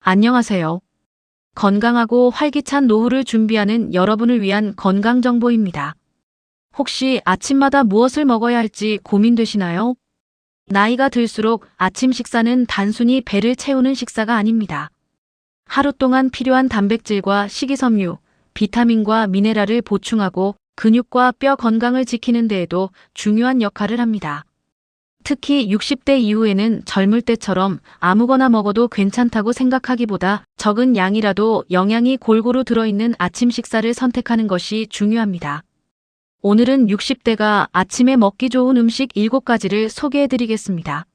안녕하세요. 건강하고 활기찬 노후를 준비하는 여러분을 위한 건강 정보입니다. 혹시 아침마다 무엇을 먹어야 할지 고민되시나요? 나이가 들수록 아침 식사는 단순히 배를 채우는 식사가 아닙니다. 하루 동안 필요한 단백질과 식이섬유, 비타민과 미네랄을 보충하고 근육과 뼈 건강을 지키는 데에도 중요한 역할을 합니다. 특히 60대 이후에는 젊을 때처럼 아무거나 먹어도 괜찮다고 생각하기보다 적은 양이라도 영양이 골고루 들어있는 아침 식사를 선택하는 것이 중요합니다. 오늘은 60대가 아침에 먹기 좋은 음식 7가지를 소개해드리겠습니다.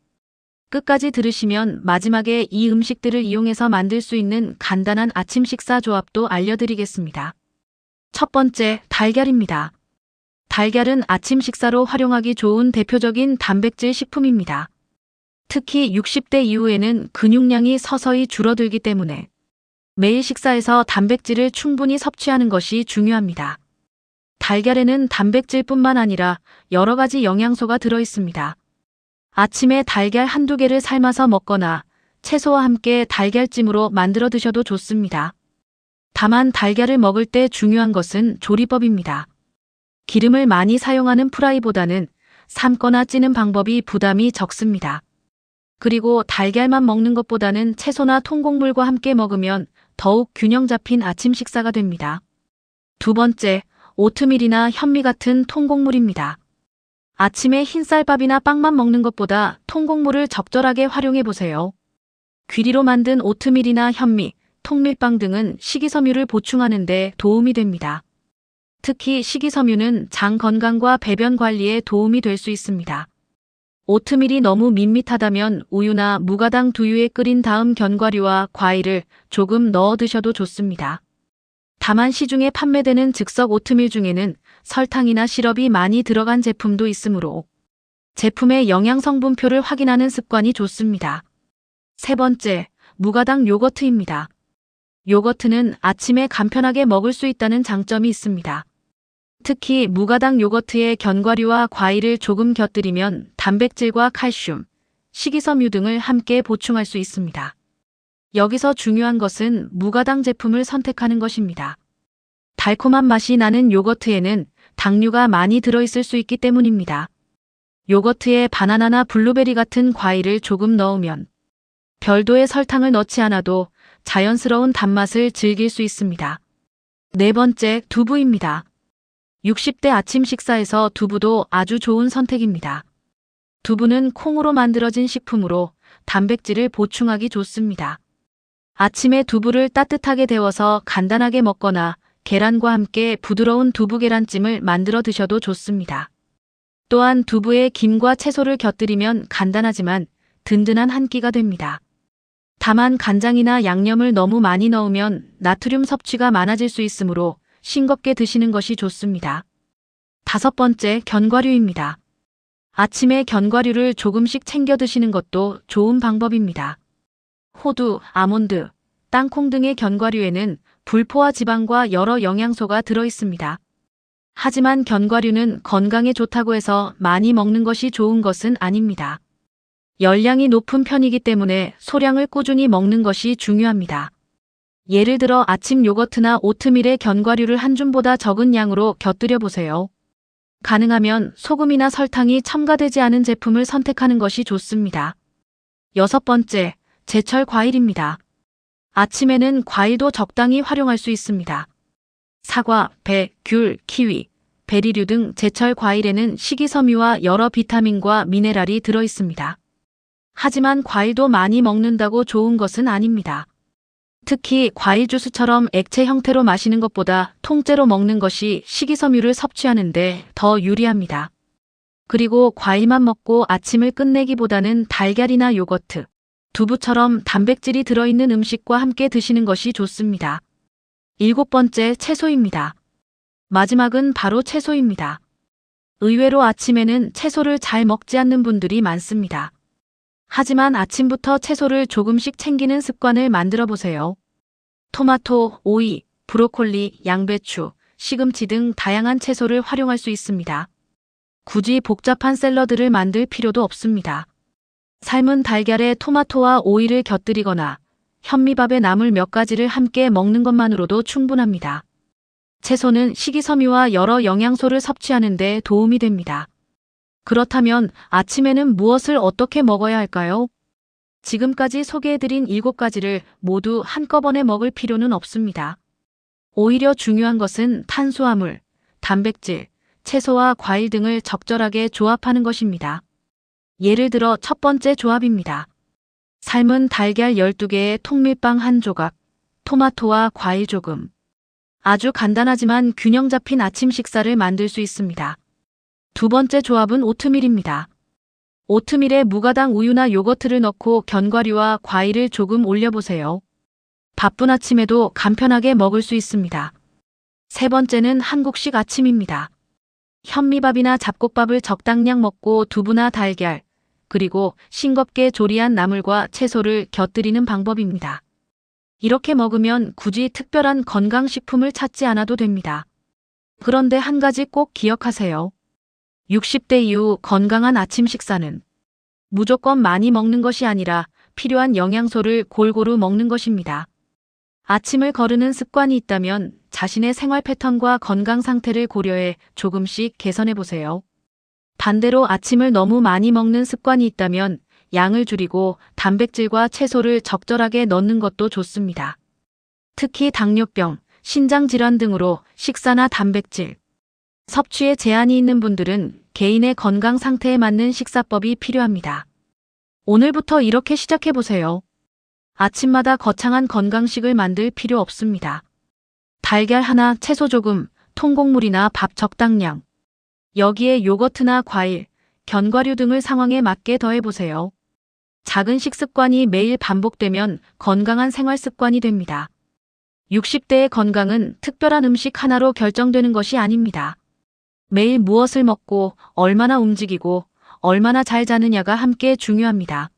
끝까지 들으시면 마지막에 이 음식들을 이용해서 만들 수 있는 간단한 아침 식사 조합도 알려드리겠습니다. 첫 번째, 달걀입니다. 달걀은 아침 식사로 활용하기 좋은 대표적인 단백질 식품입니다. 특히 60대 이후에는 근육량이 서서히 줄어들기 때문에 매일 식사에서 단백질을 충분히 섭취하는 것이 중요합니다. 달걀에는 단백질뿐만 아니라 여러 가지 영양소가 들어 있습니다. 아침에 달걀 한두 개를 삶아서 먹거나 채소와 함께 달걀찜으로 만들어 드셔도 좋습니다. 다만 달걀을 먹을 때 중요한 것은 조리법입니다. 기름을 많이 사용하는 프라이보다는 삶거나 찌는 방법이 부담이 적습니다. 그리고 달걀만 먹는 것보다는 채소나 통곡물과 함께 먹으면 더욱 균형 잡힌 아침 식사가 됩니다. 두 번째, 오트밀이나 현미 같은 통곡물입니다. 아침에 흰쌀밥이나 빵만 먹는 것보다 통곡물을 적절하게 활용해 보세요. 귀리로 만든 오트밀이나 현미, 통밀빵 등은 식이섬유를 보충하는 데 도움이 됩니다. 특히 식이섬유는 장 건강과 배변 관리에 도움이 될 수 있습니다. 오트밀이 너무 밋밋하다면 우유나 무가당 두유에 끓인 다음 견과류와 과일을 조금 넣어 드셔도 좋습니다. 다만 시중에 판매되는 즉석 오트밀 중에는 설탕이나 시럽이 많이 들어간 제품도 있으므로 제품의 영양 성분표를 확인하는 습관이 좋습니다. 세 번째, 무가당 요거트입니다. 요거트는 아침에 간편하게 먹을 수 있다는 장점이 있습니다. 특히 무가당 요거트에 견과류와 과일을 조금 곁들이면 단백질과 칼슘, 식이섬유 등을 함께 보충할 수 있습니다. 여기서 중요한 것은 무가당 제품을 선택하는 것입니다. 달콤한 맛이 나는 요거트에는 당류가 많이 들어있을 수 있기 때문입니다. 요거트에 바나나나 블루베리 같은 과일을 조금 넣으면 별도의 설탕을 넣지 않아도 자연스러운 단맛을 즐길 수 있습니다. 네 번째, 두부입니다. 60대 아침 식사에서 두부도 아주 좋은 선택입니다. 두부는 콩으로 만들어진 식품으로 단백질을 보충하기 좋습니다. 아침에 두부를 따뜻하게 데워서 간단하게 먹거나 계란과 함께 부드러운 두부 계란찜을 만들어 드셔도 좋습니다. 또한 두부에 김과 채소를 곁들이면 간단하지만 든든한 한 끼가 됩니다. 다만 간장이나 양념을 너무 많이 넣으면 나트륨 섭취가 많아질 수 있으므로 싱겁게 드시는 것이 좋습니다. 다섯 번째, 견과류입니다. 아침에 견과류를 조금씩 챙겨 드시는 것도 좋은 방법입니다. 호두, 아몬드, 땅콩 등의 견과류에는 불포화 지방과 여러 영양소가 들어 있습니다. 하지만 견과류는 건강에 좋다고 해서 많이 먹는 것이 좋은 것은 아닙니다. 열량이 높은 편이기 때문에 소량을 꾸준히 먹는 것이 중요합니다. 예를 들어 아침 요거트나 오트밀에 견과류를 한 줌보다 적은 양으로 곁들여 보세요. 가능하면 소금이나 설탕이 첨가되지 않은 제품을 선택하는 것이 좋습니다. 여섯 번째, 제철 과일입니다. 아침에는 과일도 적당히 활용할 수 있습니다. 사과, 배, 귤, 키위, 베리류 등 제철 과일에는 식이섬유와 여러 비타민과 미네랄이 들어 있습니다. 하지만 과일도 많이 먹는다고 좋은 것은 아닙니다. 특히 과일 주스처럼 액체 형태로 마시는 것보다 통째로 먹는 것이 식이섬유를 섭취하는데 더 유리합니다. 그리고 과일만 먹고 아침을 끝내기보다는 달걀이나 요거트, 두부처럼 단백질이 들어있는 음식과 함께 드시는 것이 좋습니다. 일곱 번째, 채소입니다. 마지막은 바로 채소입니다. 의외로 아침에는 채소를 잘 먹지 않는 분들이 많습니다. 하지만 아침부터 채소를 조금씩 챙기는 습관을 만들어 보세요. 토마토, 오이, 브로콜리, 양배추, 시금치 등 다양한 채소를 활용할 수 있습니다. 굳이 복잡한 샐러드를 만들 필요도 없습니다. 삶은 달걀에 토마토와 오이를 곁들이거나 현미밥에 나물 몇 가지를 함께 먹는 것만으로도 충분합니다. 채소는 식이섬유와 여러 영양소를 섭취하는 데 도움이 됩니다. 그렇다면 아침에는 무엇을 어떻게 먹어야 할까요? 지금까지 소개해드린 7가지를 모두 한꺼번에 먹을 필요는 없습니다. 오히려 중요한 것은 탄수화물, 단백질, 채소와 과일 등을 적절하게 조합하는 것입니다. 예를 들어 첫 번째 조합입니다. 삶은 달걀 12개에 통밀빵 1조각, 토마토와 과일 조금. 아주 간단하지만 균형 잡힌 아침 식사를 만들 수 있습니다. 두 번째 조합은 오트밀입니다. 오트밀에 무가당 우유나 요거트를 넣고 견과류와 과일을 조금 올려보세요. 바쁜 아침에도 간편하게 먹을 수 있습니다. 세 번째는 한국식 아침입니다. 현미밥이나 잡곡밥을 적당량 먹고 두부나 달걀, 그리고 싱겁게 조리한 나물과 채소를 곁들이는 방법입니다. 이렇게 먹으면 굳이 특별한 건강식품을 찾지 않아도 됩니다. 그런데 한 가지 꼭 기억하세요. 60대 이후 건강한 아침 식사는 무조건 많이 먹는 것이 아니라 필요한 영양소를 골고루 먹는 것입니다. 아침을 거르는 습관이 있다면 자신의 생활 패턴과 건강 상태를 고려해 조금씩 개선해 보세요. 반대로 아침을 너무 많이 먹는 습관이 있다면 양을 줄이고 단백질과 채소를 적절하게 넣는 것도 좋습니다. 특히 당뇨병, 신장질환 등으로 식사나 단백질 섭취에 제한이 있는 분들은 개인의 건강 상태에 맞는 식사법이 필요합니다. 오늘부터 이렇게 시작해 보세요. 아침마다 거창한 건강식을 만들 필요 없습니다. 달걀 하나, 채소 조금, 통곡물이나 밥 적당량. 여기에 요거트나 과일, 견과류 등을 상황에 맞게 더해보세요. 작은 식습관이 매일 반복되면 건강한 생활 습관이 됩니다. 60대의 건강은 특별한 음식 하나로 결정되는 것이 아닙니다. 매일 무엇을 먹고 얼마나 움직이고 얼마나 잘 자느냐가 함께 중요합니다.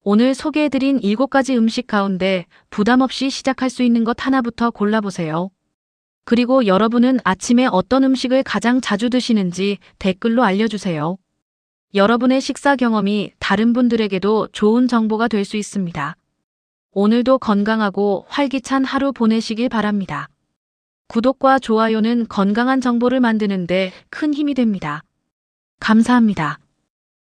오늘 소개해드린 7가지 음식 가운데 부담 없이 시작할 수 있는 것 하나부터 골라보세요. 그리고 여러분은 아침에 어떤 음식을 가장 자주 드시는지 댓글로 알려주세요. 여러분의 식사 경험이 다른 분들에게도 좋은 정보가 될 수 있습니다. 오늘도 건강하고 활기찬 하루 보내시길 바랍니다. 구독과 좋아요는 건강한 정보를 만드는 데 큰 힘이 됩니다. 감사합니다.